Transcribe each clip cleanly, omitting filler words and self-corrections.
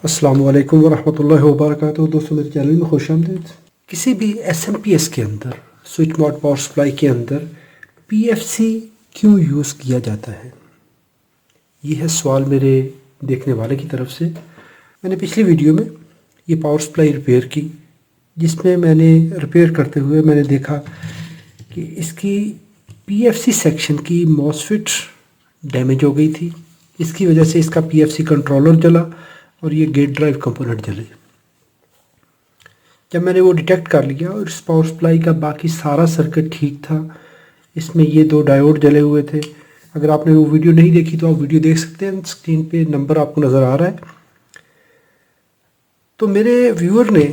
अस्सलामु अलैकुम वरहमतुल्लाहि वबरकातुहू। दोस्तों, मेरे चैनल में खुश आमदीद। किसी भी एसएमपीएस के अंदर, स्विच मोड पावर सप्लाई के अंदर पीएफसी क्यों यूज़ किया जाता है, ये है सवाल मेरे देखने वाले की तरफ से। मैंने पिछली वीडियो में ये पावर सप्लाई रिपेयर की, जिसमें मैंने रिपेयर करते हुए मैंने देखा कि इसकी पीएफसी सेक्शन की मॉसफेट डैमेज हो गई थी। इसकी वजह से इसका पीएफसी कंट्रोलर जला और ये गेट ड्राइव कंपोनेंट जले। जब मैंने वो डिटेक्ट कर लिया और इस पावर सप्लाई का बाकी सारा सर्किट ठीक था, इसमें ये दो डायोड जले हुए थे। अगर आपने वो वीडियो नहीं देखी तो आप वीडियो देख सकते हैं, स्क्रीन पे नंबर आपको नज़र आ रहा है। तो मेरे व्यूअर ने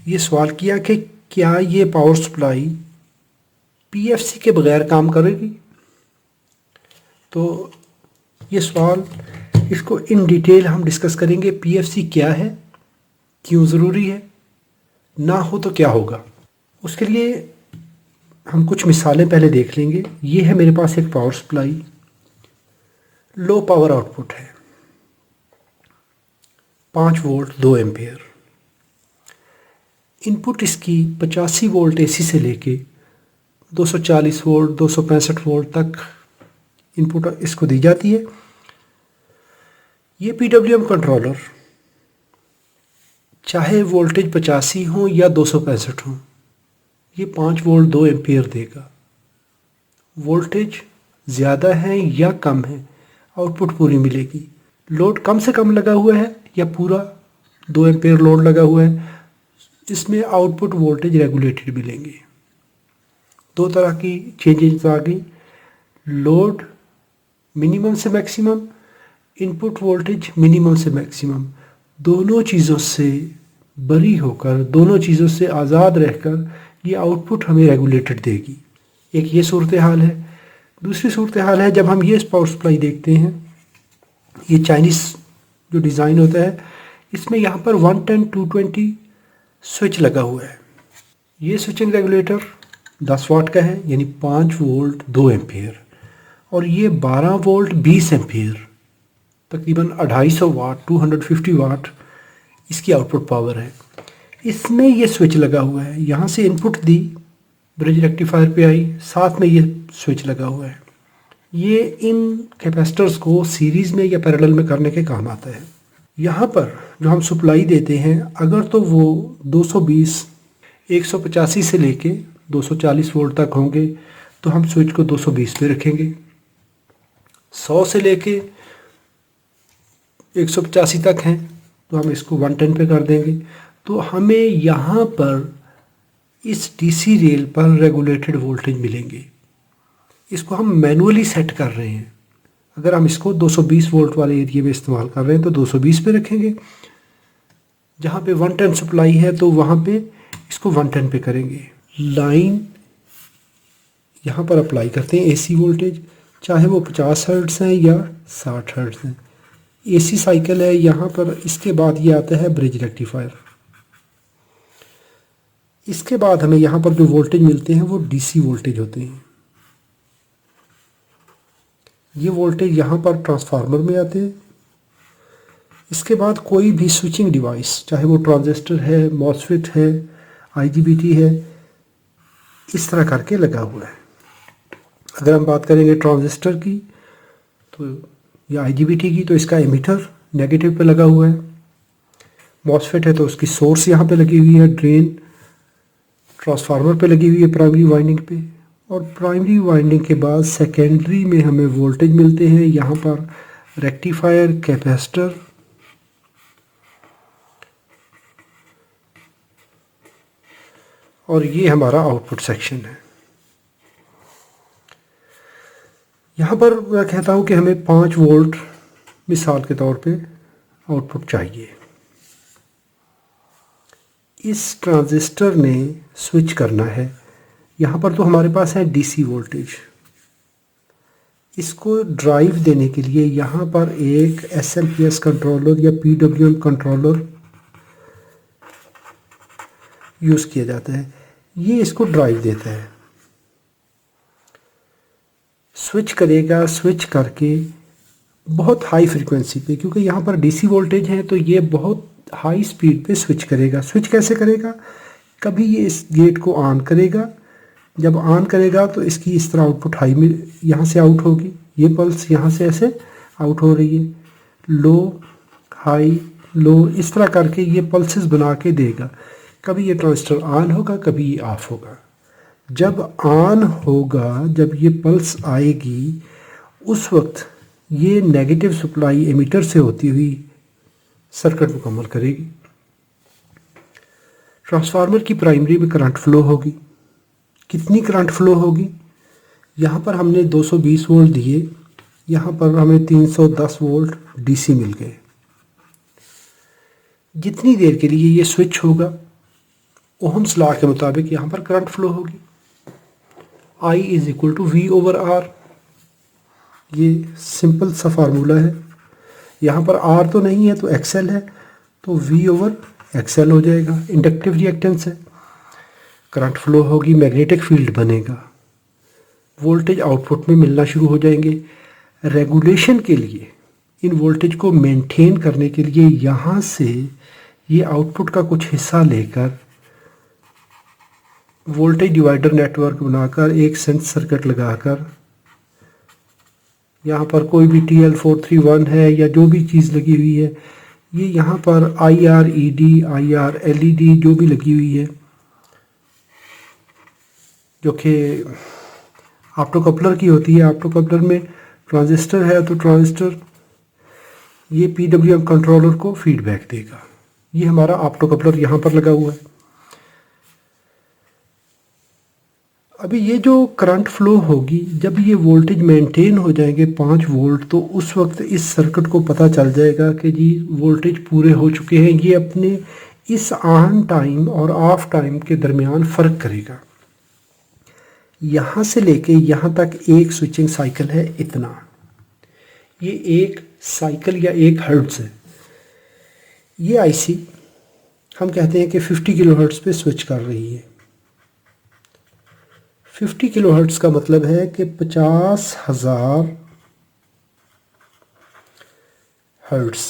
ये सवाल किया कि क्या ये पावर सप्लाई पीएफसी के बगैर काम करेगी। तो ये सवाल, इसको इन डिटेल हम डिस्कस करेंगे। पीएफसी क्या है, क्यों ज़रूरी है, ना हो तो क्या होगा। उसके लिए हम कुछ मिसालें पहले देख लेंगे। ये है मेरे पास एक power supply, low power output है, 5 वोल्ट 2 एम्पेयर। इनपुट इसकी 85 वोल्ट एसी से लेके 240 वोल्ट 265 वोल्ट तक इनपुट इसको दी जाती है। ये पीडब्ल्यूएम कंट्रोलर चाहे वोल्टेज 85 हो या 265 हो, ये 5 वोल्ट 2 एम्पियर देगा। वोल्टेज ज़्यादा है या कम है, आउटपुट पूरी मिलेगी। लोड कम से कम लगा हुआ है या पूरा 2 एम्पियर लोड लगा हुआ है, इसमें आउटपुट वोल्टेज रेगुलेटेड मिलेंगे। दो तरह की चेंजेस आ गई, लोड मिनिमम से मैक्सिमम, इनपुट वोल्टेज मिनिमम से मैक्सिमम। दोनों चीज़ों से बरी होकर, दोनों चीज़ों से आज़ाद रहकर ये आउटपुट हमें रेगुलेटेड देगी। एक ये सूरत हाल है। दूसरी सूरत हाल है जब हम ये पावर सप्लाई देखते हैं, ये चाइनीज़ जो डिज़ाइन होता है, इसमें यहाँ पर 110 220 स्विच लगा हुआ है। ये स्विचिंग रेगुलेटर 10 वाट का है, यानी 5 वोल्ट 2 एम्पियर, और ये 12 वोल्ट 20 एम्पियर, तकरीबन 250 वाट 250 वाट इसकी आउटपुट पावर है। इसमें ये स्विच लगा हुआ है, यहाँ से इनपुट दी, ब्रिज रेक्टिफायर पे आई, साथ में ये स्विच लगा हुआ है। ये इन कैपेसिटर्स को सीरीज़ में या पैरेलल में करने के काम आता है। यहाँ पर जो हम सप्लाई देते हैं, अगर तो वो 220 185 से लेके 240 वोल्ट तक होंगे तो हम स्विच को 220 पे रखेंगे। 100 से लेके 185 तक हैं तो हम इसको 110 पे कर देंगे। तो हमें यहाँ पर इस डीसी रेल पर रेगुलेटेड वोल्टेज मिलेंगे। इसको हम मैनुअली सेट कर रहे हैं। अगर हम इसको 220 वोल्ट वाले एरिया में इस्तेमाल कर रहे हैं तो 220 पे रखेंगे। जहाँ पे 110 सप्लाई है तो वहाँ पे इसको 110 पे करेंगे। लाइन यहाँ पर अप्लाई करते हैं एसी वोल्टेज, चाहे वो 50 हर्ट्ज़ हैं या 60 हर्ट्ज़ हैं। एसी साइकिल है यहाँ पर। इसके बाद ये आता है ब्रिज रेक्टिफायर। इसके बाद हमें यहाँ पर जो वोल्टेज मिलते हैं वो डीसी वोल्टेज होते हैं। ये वोल्टेज यहाँ पर ट्रांसफार्मर में आते हैं। इसके बाद कोई भी स्विचिंग डिवाइस, चाहे वो ट्रांजिस्टर है, मॉसफेट है, आईजीबीटी है, इस तरह करके लगा हुआ है। अगर हम बात करेंगे ट्रांजिस्टर की तो या आईजीबीटी की, तो इसका एमीटर नेगेटिव पे लगा हुआ है। मॉसफेट है तो उसकी सोर्स यहाँ पे लगी हुई है, ड्रेन ट्रांसफार्मर पे लगी हुई है प्राइमरी वाइंडिंग पे, और प्राइमरी वाइंडिंग के बाद सेकेंडरी में हमें वोल्टेज मिलते हैं। यहाँ पर रेक्टिफायर, कैपेसिटर, और ये हमारा आउटपुट सेक्शन है। यहाँ पर मैं कहता हूँ कि हमें 5 वोल्ट मिसाल के तौर पे आउटपुट चाहिए। इस ट्रांजिस्टर ने स्विच करना है। यहाँ पर तो हमारे पास है डीसी वोल्टेज। इसको ड्राइव देने के लिए यहाँ पर एक एसएमपीएस कंट्रोलर या पीडब्ल्यूएम कंट्रोलर यूज़ किया जाता है। ये इसको ड्राइव देता है, स्विच करेगा। स्विच करके बहुत हाई फ्रीक्वेंसी पे, क्योंकि यहाँ पर डीसी वोल्टेज है तो ये बहुत हाई स्पीड पे स्विच करेगा। स्विच कैसे करेगा? कभी ये इस गेट को ऑन करेगा, जब ऑन करेगा तो इसकी इस तरह आउटपुट हाई में यहाँ से आउट होगी, ये पल्स यहाँ से ऐसे आउट हो रही है, लो हाई लो, इस तरह करके ये पल्सेस बना के देगा। कभी ये ट्रांजिस्टर ऑन होगा, कभी ये ऑफ होगा। जब ऑन होगा, जब ये पल्स आएगी, उस वक्त ये नेगेटिव सप्लाई एमीटर से होती हुई सर्किट मुकम्मल करेगी। ट्रांसफार्मर की प्राइमरी में करंट फ्लो होगी। कितनी करंट फ्लो होगी? यहाँ पर हमने 220 वोल्ट दिए, यहाँ पर हमें 310 वोल्ट डीसी मिल गए। जितनी देर के लिए ये स्विच होगा, ओहम्स लॉ के मुताबिक यहाँ पर करंट फ्लो होगी। I is equal to V over R, ये सिंपल सा फार्मूला है। यहाँ पर R तो नहीं है तो XL है, तो V ओवर XL हो जाएगा। इंडक्टिव रिएक्टेंस है, करंट फ्लो होगी, मैग्नेटिक फील्ड बनेगा, वोल्टेज आउटपुट में मिलना शुरू हो जाएंगे। रेगुलेशन के लिए, इन वोल्टेज को मेंटेन करने के लिए यहाँ से ये आउटपुट का कुछ हिस्सा लेकर वोल्टेज डिवाइडर नेटवर्क बनाकर एक सेंस सर्किट लगाकर, यहाँ पर कोई भी TL431 है या जो भी चीज़ लगी हुई है, ये यहाँ पर IR ED IR LED जो भी लगी हुई है, जो कि ऑप्टोकपलर की होती है। ऑप्टोकपलर में ट्रांजिस्टर है तो ट्रांजिस्टर ये PWM कंट्रोलर को फीडबैक देगा। ये हमारा ऑप्टोकपलर यहाँ पर लगा हुआ है। अभी ये जो करंट फ्लो होगी, जब ये वोल्टेज मेंटेन हो जाएंगे 5 वोल्ट, तो उस वक्त इस सर्किट को पता चल जाएगा कि जी वोल्टेज पूरे हो चुके हैं। ये अपने इस ऑन टाइम और ऑफ टाइम के दरमियान फ़र्क करेगा। यहाँ से लेके यहाँ तक एक स्विचिंग साइकिल है इतना, ये एक साइकिल या एक हर्ट्ज़ है। ये आईसी हम कहते हैं कि 50 किलो हर्ट्ज़ पे स्विच कर रही है। 50 किलो हर्ट्ज़ का मतलब है कि 50,000 हर्ट्ज़,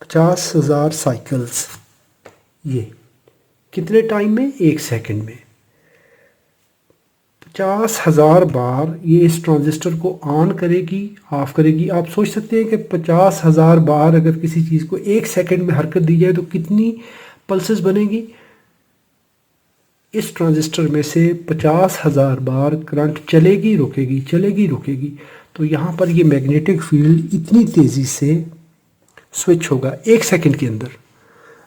50,000 साइकिल्स। ये कितने टाइम में? 1 सेकंड में। 50,000 बार ये इस ट्रांजिस्टर को ऑन करेगी, ऑफ करेगी। आप सोच सकते हैं कि 50,000 बार अगर किसी चीज़ को 1 सेकंड में हरकत दी जाए तो कितनी पल्सेस बनेगी। इस ट्रांजिस्टर में से 50,000 बार करंट चलेगी रुकेगी, चलेगी रुकेगी, तो यहाँ पर ये मैग्नेटिक फील्ड इतनी तेज़ी से स्विच होगा 1 सेकंड के अंदर।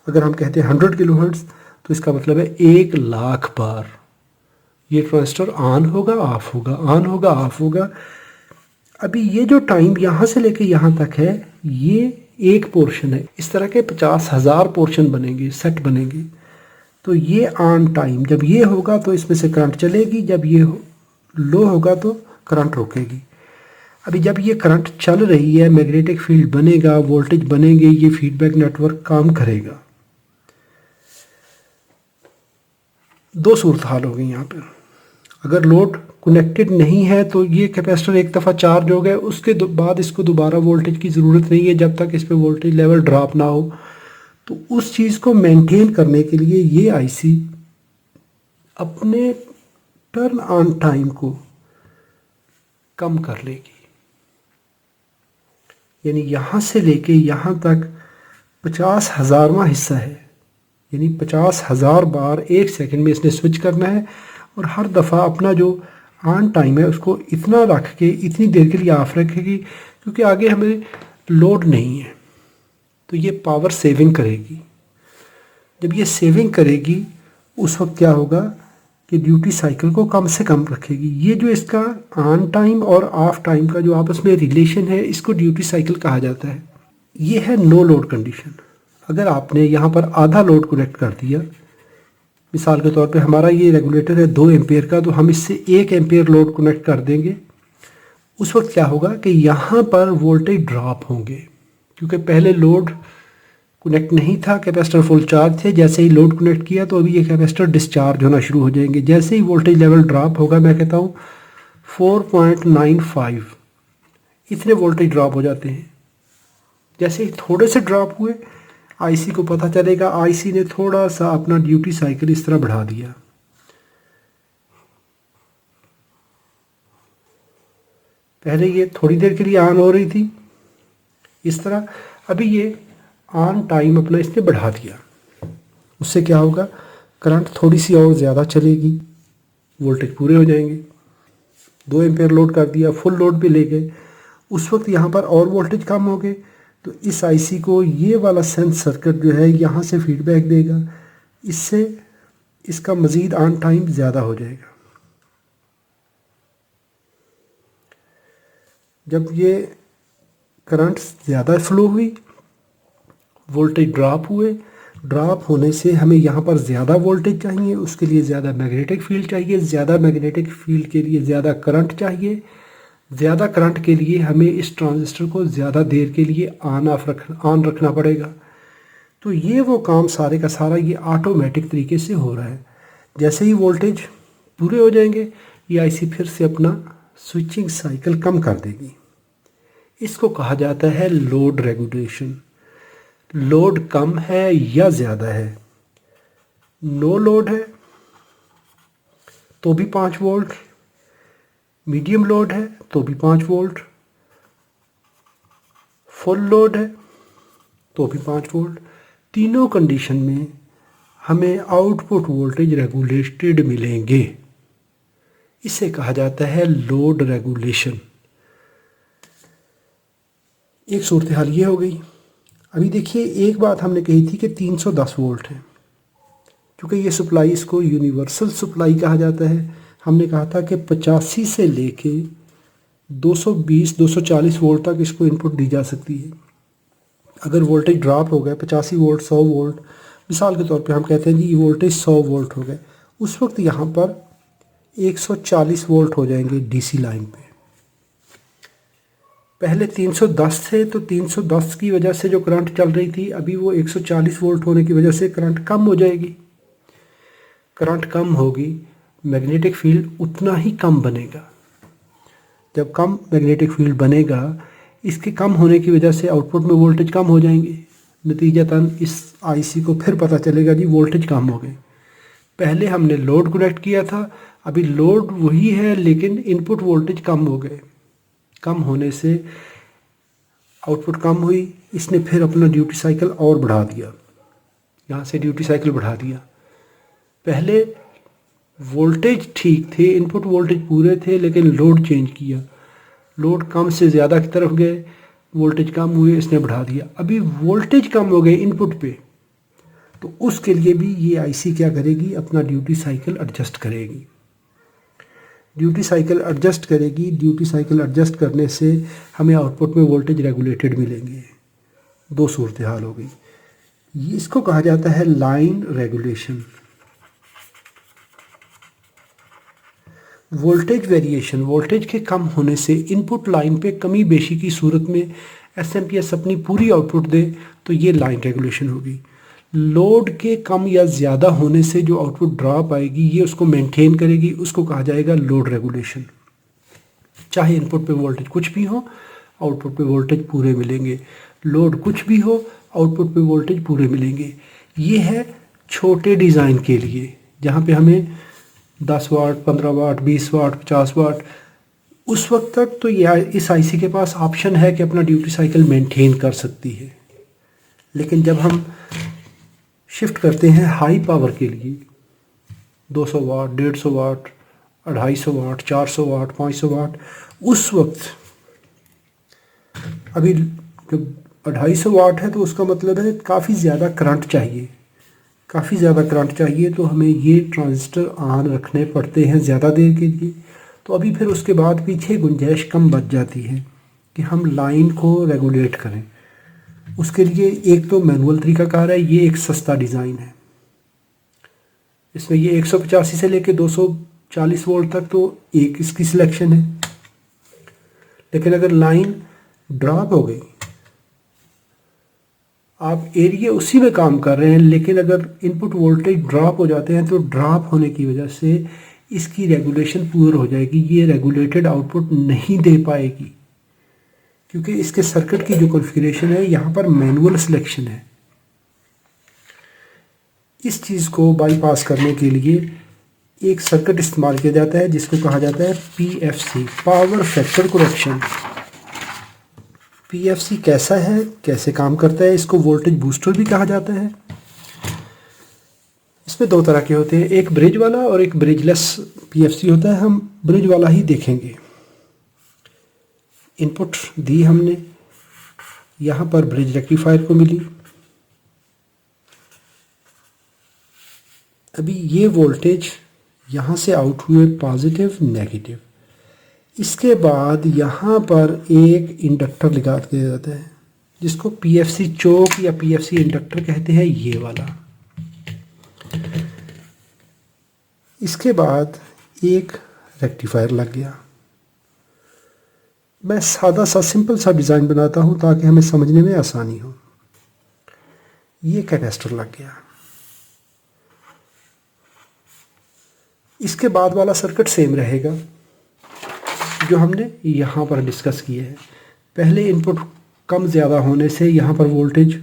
अगर हम कहते हैं 100 किलो हर्ट्ज़, तो इसका मतलब है 1,00,000 बार ये ट्रांजिस्टर ऑन होगा, ऑफ होगा, ऑन होगा, ऑफ होगा। अभी ये जो टाइम यहाँ से लेके यहाँ तक है, ये एक पोर्शन है। इस तरह के 50,000 पोर्शन बनेंगे, सेट बनेंगे। तो ये ऑन टाइम जब ये होगा तो इसमें से करंट चलेगी, जब ये लो होगा तो करंट रुकेगी। अभी जब ये करंट चल रही है, मैग्नेटिक फील्ड बनेगा, वोल्टेज बनेंगे, ये फीडबैक नेटवर्क काम करेगा। 2 सूरत हाल हो गई यहाँ पर। अगर लोड कनेक्टेड नहीं है तो ये कैपेसिटर एक दफ़ा चार्ज हो गया, उसके बाद इसको दोबारा वोल्टेज की ज़रूरत नहीं है जब तक इस पर वोल्टेज लेवल ड्रॉप ना हो। तो उस चीज़ को मेंटेन करने के लिए ये आईसी अपने टर्न ऑन टाइम को कम कर लेगी। यानी यहाँ से लेके यहाँ तक 50,000वां हिस्सा है, यानी 50,000 बार 1 सेकंड में इसने स्विच करना है। और हर दफ़ा अपना जो ऑन टाइम है उसको इतना रख के इतनी देर के लिए ऑफ रखेगी, क्योंकि आगे हमें लोड नहीं है। तो ये पावर सेविंग करेगी। जब ये सेविंग करेगी उस वक्त क्या होगा कि ड्यूटी साइकिल को कम से कम रखेगी। ये जो इसका ऑन टाइम और ऑफ टाइम का जो आपस में रिलेशन है, इसको ड्यूटी साइकिल कहा जाता है। ये है नो लोड कंडीशन। अगर आपने यहाँ पर आधा लोड कनेक्ट कर दिया, मिसाल के तौर पे हमारा ये रेगुलेटर है 2 एम्पेयर का, तो हम इससे 1 एम्पेयर लोड कनेक्ट कर देंगे। उस वक्त क्या होगा कि यहाँ पर वोल्टेज ड्रॉप होंगे, क्योंकि पहले लोड कनेक्ट नहीं था, कैपेसिटर फुल चार्ज थे। जैसे ही लोड कनेक्ट किया तो अभी ये कैपेसिटर डिस्चार्ज होना शुरू हो जाएंगे। जैसे ही वोल्टेज लेवल ड्रॉप होगा, मैं कहता हूँ 4.95 इतने वोल्टेज ड्रॉप हो जाते हैं। जैसे ही थोड़े से ड्रॉप हुए, आईसी को पता चलेगा, आईसी ने थोड़ा सा अपना ड्यूटी साइकिल इस तरह बढ़ा दिया। पहले ये थोड़ी देर के लिए ऑन हो रही थी इस तरह, अभी ये ऑन टाइम अपना इसने बढ़ा दिया। उससे क्या होगा, करंट थोड़ी सी और ज़्यादा चलेगी, वोल्टेज पूरे हो जाएंगे। 2 एम्पेयर लोड कर दिया, फुल लोड पे ले गए, उस वक्त यहाँ पर और वोल्टेज कम हो गए, तो इस आईसी को ये वाला सेंस सर्किट जो है यहाँ से फीडबैक देगा, इससे इसका मज़ीद ऑन टाइम ज़्यादा हो जाएगा। जब ये करंट ज़्यादा फ्लो हुई, वोल्टेज ड्रॉप हुए, ड्रॉप होने से हमें यहाँ पर ज़्यादा वोल्टेज चाहिए, उसके लिए ज़्यादा मैग्नेटिक फील्ड चाहिए, ज़्यादा मैग्नेटिक फील्ड के लिए ज़्यादा करंट चाहिए, ज़्यादा करंट के लिए हमें इस ट्रांजिस्टर को ज़्यादा देर के लिए ऑन रखना पड़ेगा। तो ये वो काम सारे का सारा ये ऑटोमेटिक तरीके से हो रहा है। जैसे ही वोल्टेज पूरे हो जाएंगे, ये आईसी फिर से अपना स्विचिंग साइकिल कम कर देगी। इसको कहा जाता है लोड रेगुलेशन। लोड कम है या ज़्यादा है, नो लोड है तो भी 5 वोल्ट, मीडियम लोड है तो भी 5 वोल्ट, फुल लोड है तो भी 5 वोल्ट। तीनों कंडीशन में हमें आउटपुट वोल्टेज रेगुलेटेड मिलेंगे। इसे कहा जाता है लोड रेगुलेशन। एक सूरत हाल ये हो गई। अभी देखिए, एक बात हमने कही थी कि 310 वोल्ट है, क्योंकि ये सप्लाई, इसको यूनिवर्सल सप्लाई कहा जाता है। हमने कहा था कि 85 से लेके 220-240 वोल्ट तक इसको इनपुट दी जा सकती है। अगर वोल्टेज ड्रॉप हो गया 85 वोल्ट, 100 वोल्ट, मिसाल के तौर पे हम कहते हैं जी ये वोल्टेज 100 वोल्ट हो गए, उस वक्त यहाँ पर 140 वोल्ट हो जाएंगे डीसी लाइन पे। पहले 310 थे, तो 310 की वजह से जो करंट चल रही थी, अभी वो 140 वोल्ट होने की वजह से करंट कम हो जाएगी। करंट कम होगी, मैग्नेटिक फील्ड उतना ही कम बनेगा। जब कम मैग्नेटिक फील्ड बनेगा, इसके कम होने की वजह से आउटपुट में वोल्टेज कम हो जाएंगे। नतीजतन इस आईसी को फिर पता चलेगा जी वोल्टेज कम हो गए। पहले हमने लोड कनेक्ट किया था, अभी लोड वही है लेकिन इनपुट वोल्टेज कम हो गए। कम होने से आउटपुट कम हुई, इसने फिर अपना ड्यूटी साइकिल और बढ़ा दिया, यहाँ से ड्यूटी साइकिल बढ़ा दिया। पहले वोल्टेज ठीक थे, इनपुट वोल्टेज पूरे थे, लेकिन लोड चेंज किया, लोड कम से ज़्यादा की तरफ गए, वोल्टेज कम हुए, इसने बढ़ा दिया। अभी वोल्टेज कम हो गए इनपुट पे, तो उसके लिए भी ये आईसी क्या करेगी, अपना ड्यूटी साइकिल एडजस्ट करेगी। ड्यूटी साइकिल एडजस्ट करेगी, ड्यूटी साइकिल एडजस्ट करने से हमें आउटपुट में वोल्टेज रेगुलेटेड मिलेंगे। 2 सूरत हाल हो गई। इसको कहा जाता है line regulation. Voltage variation, voltage के कम होने से इनपुट लाइन पे कमी बेशी की सूरत में एसएमपीएस अपनी पूरी आउटपुट दे, तो ये लाइन रेगुलेशन होगी। लोड के कम या ज़्यादा होने से जो आउटपुट ड्रॉप आएगी, ये उसको मेंटेन करेगी, उसको कहा जाएगा लोड रेगुलेशन। चाहे इनपुट पे वोल्टेज कुछ भी हो, आउटपुट पे वोल्टेज पूरे मिलेंगे। लोड कुछ भी हो, आउटपुट पे वोल्टेज पूरे मिलेंगे। ये है छोटे डिज़ाइन के लिए, जहाँ पे हमें 10 वाट, 15 वाट, 20 वाट, 50 वाट, उस वक्त तक तो यह इस आईसी के पास ऑप्शन है कि अपना ड्यूटी साइकिल मेंटेन कर सकती है। लेकिन जब हम शिफ्ट करते हैं हाई पावर के लिए, 200 वाट, 150 वाट, 250 वाट, 400 वाट, 500 वाट, उस वक्त अभी जब 250 वाट है तो उसका मतलब है काफ़ी ज़्यादा करंट चाहिए। काफ़ी ज़्यादा करंट चाहिए तो हमें ये ट्रांजिस्टर ऑन रखने पड़ते हैं ज़्यादा देर के लिए। तो अभी फिर उसके बाद पीछे गुंजाइश कम बच जाती है कि हम लाइन को रेगुलेट करें। उसके लिए एक तो मैनुअल तरीकाकार है, ये एक सस्ता डिज़ाइन है। इसमें ये 185 से लेके 240 वोल्ट तक तो एक इसकी सिलेक्शन है। लेकिन अगर लाइन ड्रॉप हो गई, आप एरिया उसी में काम कर रहे हैं, लेकिन अगर इनपुट वोल्टेज ड्रॉप हो जाते हैं तो ड्रॉप होने की वजह से इसकी रेगुलेशन पुअर हो जाएगी, ये रेगुलेटेड आउटपुट नहीं दे पाएगी। क्योंकि इसके सर्किट की जो कॉन्फ़िगरेशन है यहाँ पर मैनुअल सिलेक्शन है। इस चीज़ को बाईपास करने के लिए एक सर्किट इस्तेमाल किया जाता है जिसको कहा जाता है PFC, power factor correction. PFC कैसा है, कैसे काम करता है? इसको वोल्टेज बूस्टर भी कहा जाता है। इसमें दो तरह के होते हैं, एक ब्रिज वाला और एक ब्रिजलेस PFC होता है। हम ब्रिज वाला ही देखेंगे। इनपुट दी हमने, यहाँ पर ब्रिज रेक्टिफायर को मिली। अभी ये वोल्टेज यहाँ से आउट हुए पॉजिटिव नेगेटिव। इसके बाद यहाँ पर एक इंडक्टर लगा दिया जाता है जिसको PFC चोक या PFC इंडक्टर कहते हैं, ये वाला। इसके बाद एक रेक्टिफायर लग गया। मैं सादा सा सिंपल सा डिज़ाइन बनाता हूँ ताकि हमें समझने में आसानी हो। ये कैपेसिटर लग गया। इसके बाद वाला सर्किट सेम रहेगा जो हमने यहाँ पर डिस्कस किए हैं। पहले इनपुट कम ज़्यादा होने से यहाँ पर वोल्टेज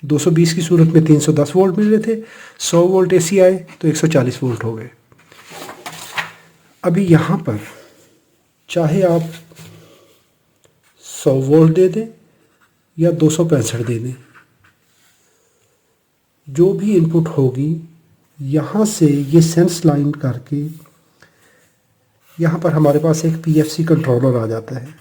220 की सूरत में 310 वोल्ट मिल रहे थे। 100 वोल्ट AC आए तो 140 वोल्ट हो गए। अभी यहाँ पर चाहे आप 100 वोल्ट दे दें या 265 दे दें, जो भी इनपुट होगी यहाँ से ये सेंस लाइन करके यहाँ पर हमारे पास एक PFC कंट्रोलर आ जाता है।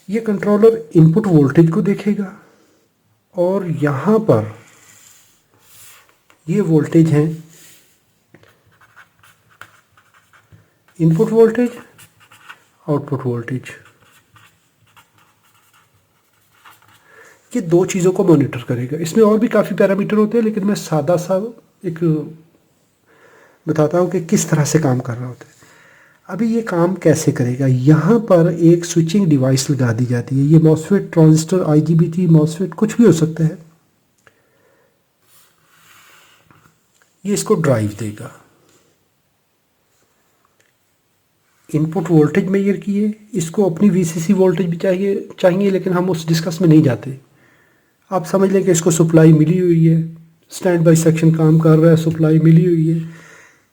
ये कंट्रोलर इनपुट वोल्टेज को देखेगा और यहाँ पर ये वोल्टेज हैं इनपुट वोल्टेज, आउटपुट वोल्टेज। ये दो चीज़ों को मॉनिटर करेगा। इसमें और भी काफ़ी पैरामीटर होते हैं लेकिन मैं सादा सा एक बताता हूँ कि किस तरह से काम कर रहा होता है। अभी ये काम कैसे करेगा? यहाँ पर एक स्विचिंग डिवाइस लगा दी जाती है। ये मॉसफेट, ट्रांजिस्टर, IGBT, मॉसफेट कुछ भी हो सकता है। ये इसको ड्राइव देगा। इनपुट वोल्टेज मेजर किए, इसको अपनी VCC वोल्टेज भी चाहिए लेकिन हम उस डिस्कस में नहीं जाते। आप समझ लें कि इसको सप्लाई मिली हुई है, स्टैंड बाई सेक्शन काम कर रहा है, सप्लाई मिली हुई है।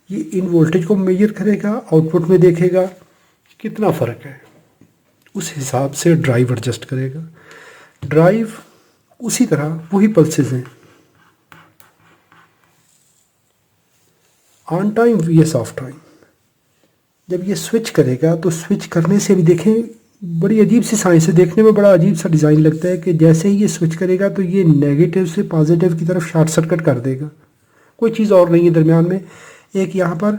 ये इन वोल्टेज को मेजर करेगा, आउटपुट में देखेगा कितना फ़र्क है, उस हिसाब से ड्राइव एडजस्ट करेगा। ड्राइव उसी तरह वही पल्सेस हैं, ऑन टाइम या ऑफ टाइम। जब ये स्विच करेगा तो स्विच करने से भी देखें बड़ी अजीब सी साइंस है, देखने में बड़ा अजीब सा डिज़ाइन लगता है कि जैसे ही ये स्विच करेगा तो ये नेगेटिव से पॉजिटिव की तरफ शॉर्ट सर्किट कर देगा। कोई चीज़ और नहीं है दरमियान में। एक यहाँ पर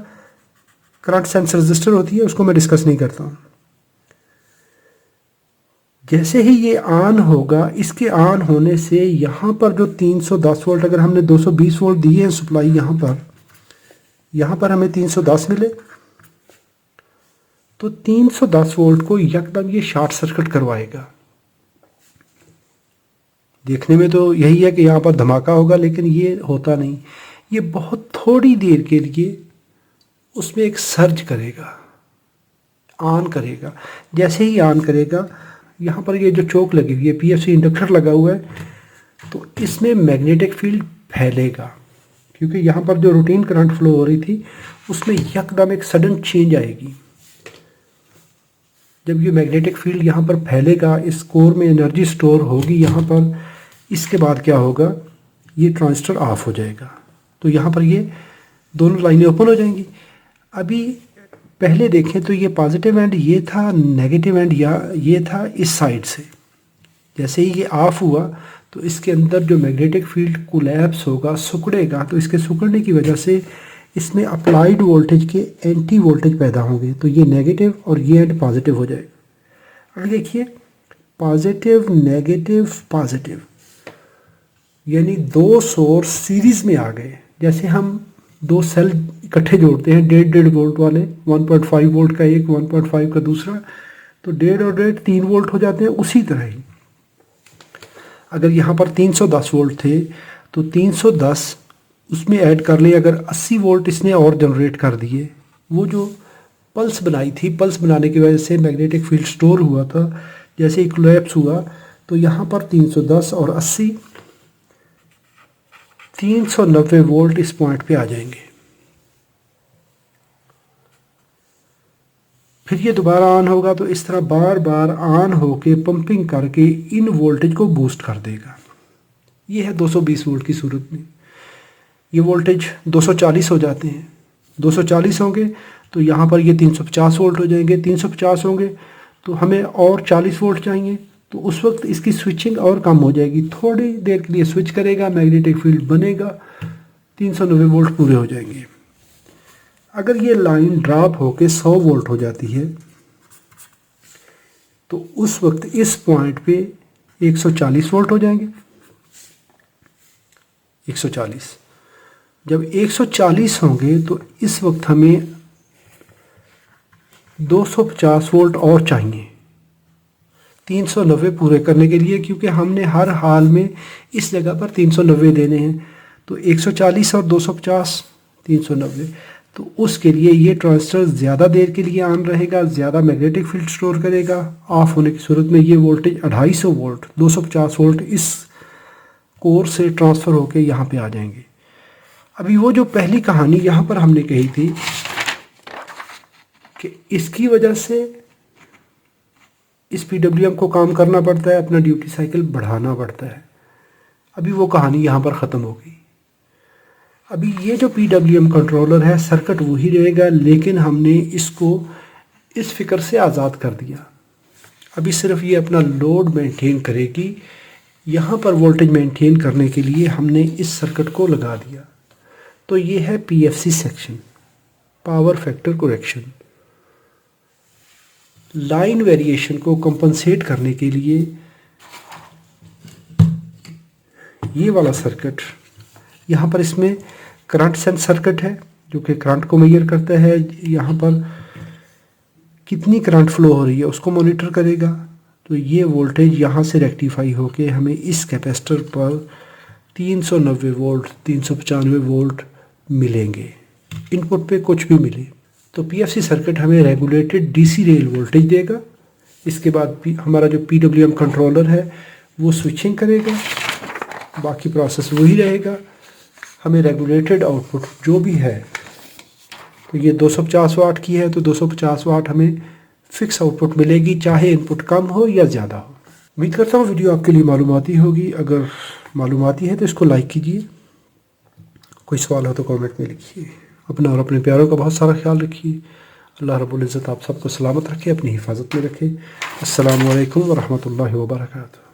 करंट सेंस रजिस्टर होती है, उसको मैं डिस्कस नहीं करता हूँ। जैसे ही ये ऑन होगा, इसके ऑन होने से यहाँ पर जो 310 वोल्ट, अगर हमने 220 वोल्ट दिए हैं सप्लाई यहाँ पर हमें 310 मिले तो 310 वोल्ट को यकदम ये शॉर्ट सर्किट करवाएगा। देखने में तो यही है कि यहाँ पर धमाका होगा लेकिन ये होता नहीं। ये बहुत थोड़ी देर के लिए उसमें एक सर्ज करेगा, ऑन करेगा। जैसे ही ऑन करेगा, यहाँ पर ये जो चोक लगी हुई है, PFC इंडक्टर लगा हुआ है, तो इसमें मैग्नेटिक फील्ड फैलेगा क्योंकि यहाँ पर जो रूटीन करंट फ्लो हो रही थी उसमें यकदम एक सडन चेंज आएगी। जब ये मैग्नेटिक फील्ड यहाँ पर फैलेगा, इस कोर में एनर्जी स्टोर होगी यहाँ पर। इसके बाद क्या होगा, ये ट्रांजिस्टर ऑफ हो जाएगा तो यहाँ पर ये दोनों लाइनें ओपन हो जाएंगी। अभी पहले देखें तो ये पॉजिटिव एंड ये था, नेगेटिव एंड ये था इस साइड से। जैसे ही ये ऑफ हुआ तो इसके अंदर जो मैग्नेटिक फील्ड कोलैप्स होगा, सिकुड़ेगा, तो इसके सिकुड़ने की वजह से इसमें अप्लाइड वोल्टेज के एंटी वोल्टेज पैदा होंगे, तो ये नेगेटिव और ये एंड पॉजिटिव हो जाएगा। अब देखिए, पॉजिटिव नेगेटिव पॉजिटिव, यानी दो सोर्स सीरीज में आ गए। जैसे हम दो सेल इकट्ठे जोड़ते हैं 1.5 वोल्ट वाले, 1.5 वोल्ट का एक, 1.5 का दूसरा, तो 1.5 और 1.5 3 वोल्ट हो जाते हैं। उसी तरह ही अगर यहाँ पर 310 वोल्ट थे तो 310 उसमें ऐड कर ले, अगर 80 वोल्ट इसने और जनरेट कर दिए, वो जो पल्स बनाई थी। पल्स बनाने की वजह से मैग्नेटिक फील्ड स्टोर हुआ था। जैसे ही कोलैप्स हुआ तो यहाँ पर 310 और 80 390 वोल्ट इस पॉइंट पे आ जाएंगे। फिर ये दोबारा ऑन होगा तो इस तरह बार बार ऑन होके पंपिंग करके इन वोल्टेज को बूस्ट कर देगा। ये है 220 वोल्ट की सूरत में। ये वोल्टेज 240 हो जाते हैं। 240 होंगे तो यहाँ पर ये 350 वोल्ट हो जाएंगे। 350 होंगे तो हमें और 40 वोल्ट चाहिए, तो उस वक्त इसकी स्विचिंग और कम हो जाएगी। थोड़ी देर के लिए स्विच करेगा, मैग्नेटिक फील्ड बनेगा, 390 वोल्ट पूरे हो जाएंगे। अगर ये लाइन ड्रॉप होके 100 वोल्ट हो जाती है तो उस वक्त इस पॉइंट पे 140 वोल्ट हो जाएंगे। 140 जब 140 होंगे तो इस वक्त हमें 250 वोल्ट और चाहिए 390 पूरे करने के लिए, क्योंकि हमने हर हाल में इस जगह पर 390 देने हैं। तो 140 और 250 390, तो उसके लिए ये ट्रांजिस्टर ज़्यादा देर के लिए ऑन रहेगा, ज़्यादा मैग्नेटिक फील्ड स्टोर करेगा। ऑफ होने की सूरत में ये वोल्टेज 250 वोल्ट 250 वोल्ट इस कोर से ट्रांसफ़र होके यहाँ पे आ जाएंगे। अभी वो जो पहली कहानी यहाँ पर हमने कही थी कि इसकी वजह से इस PWM को काम करना पड़ता है, अपना ड्यूटी साइकिल बढ़ाना पड़ता है। अभी वो कहानी यहाँ पर ख़त्म हो गई। अभी ये जो PWM कंट्रोलर है, सर्किट वही रहेगा, लेकिन हमने इसको इस फिक्र से आज़ाद कर दिया। अभी सिर्फ ये अपना लोड मेंटेन करेगी। यहाँ पर वोल्टेज मेंटेन करने के लिए हमने इस सर्किट को लगा दिया। तो ये है PFC section, power factor correction. Line variation को कंपनसेट करने के लिए ये वाला सर्किट, यहाँ पर इसमें करंट सेंस सर्किट है जो कि करंट को मेजर करता है। यहाँ पर कितनी करंट फ्लो हो रही है उसको मॉनिटर करेगा। तो ये वोल्टेज यहाँ से रेक्टिफाई होके हमें इस कैपेसिटर पर 390 वोल्ट 395 वोल्ट मिलेंगे, इनपुट पे कुछ भी मिले। तो PFC सर्किट हमें रेगुलेटेड DC रेल वोल्टेज देगा। इसके बाद हमारा जो PWM कंट्रोलर है वो स्विचिंग करेगा, बाकी प्रोसेस वही रहेगा। हमें रेगुलेटेड आउटपुट जो भी है, तो ये 250 वाट की है तो 250 वाट हमें फिक्स आउटपुट मिलेगी, चाहे इनपुट कम हो या ज़्यादा हो। उम्मीद करता हूँ वीडियो आपके लिए मालूमाती होगी। अगर मालूमाती है तो इसको लाइक कीजिए, कोई सवाल हो तो कमेंट में लिखिए। अपना और अपने प्यारों का बहुत सारा ख्याल रखिए। अल्लाह रब्बुल इज़्ज़त आप सबको सलामत रखे, अपनी हिफाजत में रखे। अस्सलामु अलैकुम व रहमतुल्लाहि व बरकातुहू।